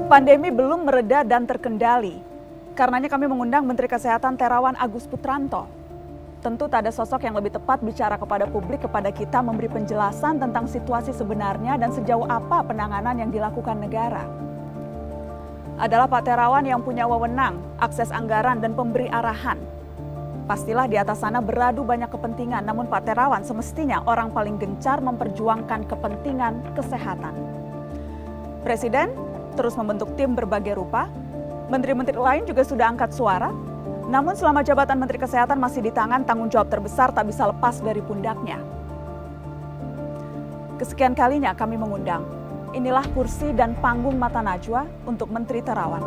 Pandemi belum mereda dan terkendali. Karenanya kami mengundang Menteri Kesehatan Terawan Agus Putranto. Tentu tak ada sosok yang lebih tepat bicara kepada publik, kepada kita, memberi penjelasan tentang situasi sebenarnya dan sejauh apa penanganan yang dilakukan negara. Adalah Pak Terawan yang punya wewenang, akses anggaran dan pemberi arahan. Pastilah di atas sana beradu banyak kepentingan, namun Pak Terawan semestinya orang paling gencar memperjuangkan kepentingan kesehatan. Presiden terus membentuk tim berbagai rupa, menteri-menteri lain juga sudah angkat suara, namun selama jabatan Menteri Kesehatan masih di tangan, tanggung jawab terbesar tak bisa lepas dari pundaknya. Kesekian kalinya kami mengundang, inilah kursi dan panggung mata najwa untuk Menteri Terawan.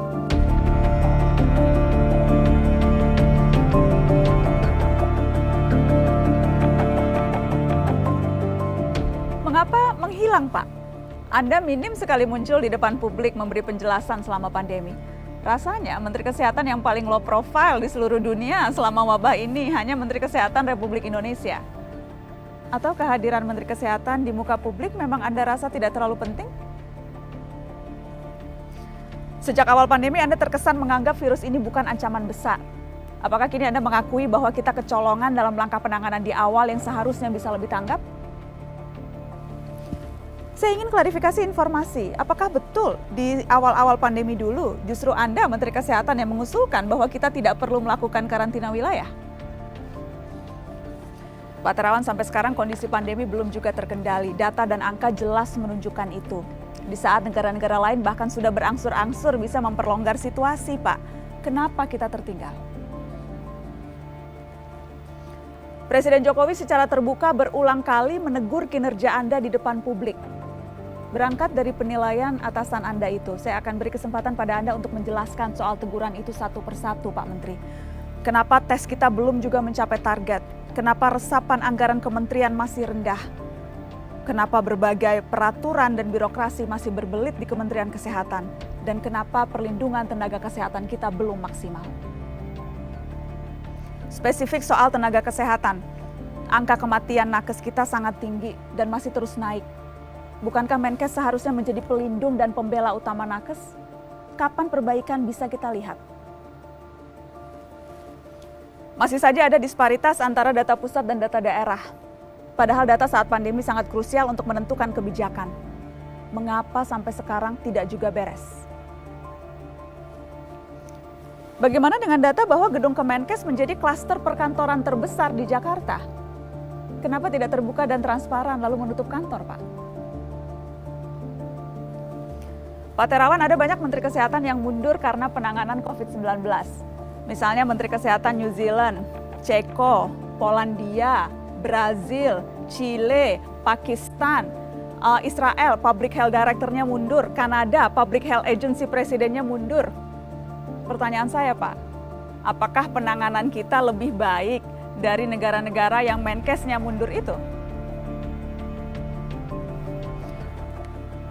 Mengapa menghilang, Pak? Anda minim sekali muncul di depan publik memberi penjelasan selama pandemi. Rasanya Menteri Kesehatan yang paling low profile di seluruh dunia selama wabah ini hanya Menteri Kesehatan Republik Indonesia. Atau kehadiran Menteri Kesehatan di muka publik memang Anda rasa tidak terlalu penting? Sejak awal pandemi Anda terkesan menganggap virus ini bukan ancaman besar. Apakah kini Anda mengakui bahwa kita kecolongan dalam langkah penanganan di awal yang seharusnya bisa lebih tanggap? Saya ingin klarifikasi informasi, apakah betul di awal-awal pandemi dulu justru Anda Menteri Kesehatan yang mengusulkan bahwa kita tidak perlu melakukan karantina wilayah? Pak Terawan, sampai sekarang kondisi pandemi belum juga terkendali, data dan angka jelas menunjukkan itu. Di saat negara-negara lain bahkan sudah berangsur-angsur bisa memperlonggar situasi, Pak. Kenapa kita tertinggal? Presiden Jokowi secara terbuka berulang kali menegur kinerja Anda di depan publik. Berangkat dari penilaian atasan Anda itu, saya akan beri kesempatan pada Anda untuk menjelaskan soal teguran itu satu persatu, Pak Menteri. Kenapa tes kita belum juga mencapai target? Kenapa resapan anggaran kementerian masih rendah? Kenapa berbagai peraturan dan birokrasi masih berbelit di Kementerian Kesehatan? Dan kenapa perlindungan tenaga kesehatan kita belum maksimal? Spesifik soal tenaga kesehatan, angka kematian nakes kita sangat tinggi dan masih terus naik. Bukankah Menkes seharusnya menjadi pelindung dan pembela utama nakes? Kapan perbaikan bisa kita lihat? Masih saja ada disparitas antara data pusat dan data daerah. Padahal data saat pandemi sangat krusial untuk menentukan kebijakan. Mengapa sampai sekarang tidak juga beres? Bagaimana dengan data bahwa gedung Kemenkes menjadi klaster perkantoran terbesar di Jakarta? Kenapa tidak terbuka dan transparan lalu menutup kantor, Pak? Pak Terawan, ada banyak Menteri Kesehatan yang mundur karena penanganan COVID-19. Misalnya Menteri Kesehatan New Zealand, Ceko, Polandia, Brazil, Chile, Pakistan, Israel, Public Health Director-nya mundur, Kanada, Public Health Agency Presidennya mundur. Pertanyaan saya, Pak, apakah penanganan kita lebih baik dari negara-negara yang Menkesnya mundur itu?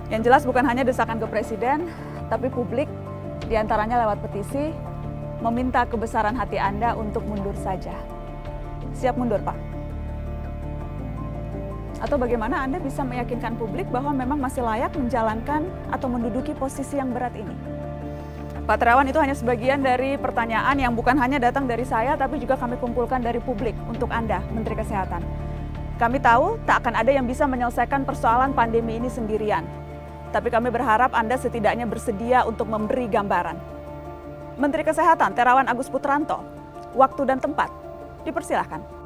Yang jelas bukan hanya desakan ke Presiden, tapi publik diantaranya lewat petisi meminta kebesaran hati Anda untuk mundur saja. Siap mundur, Pak? Atau bagaimana Anda bisa meyakinkan publik bahwa memang masih layak menjalankan atau menduduki posisi yang berat ini? Pak Terawan, itu hanya sebagian dari pertanyaan yang bukan hanya datang dari saya, tapi juga kami kumpulkan dari publik untuk Anda, Menteri Kesehatan. Kami tahu tak akan ada yang bisa menyelesaikan persoalan pandemi ini sendirian. Tapi kami berharap Anda setidaknya bersedia untuk memberi gambaran. Menteri Kesehatan Terawan Agus Putranto, waktu dan tempat, dipersilahkan.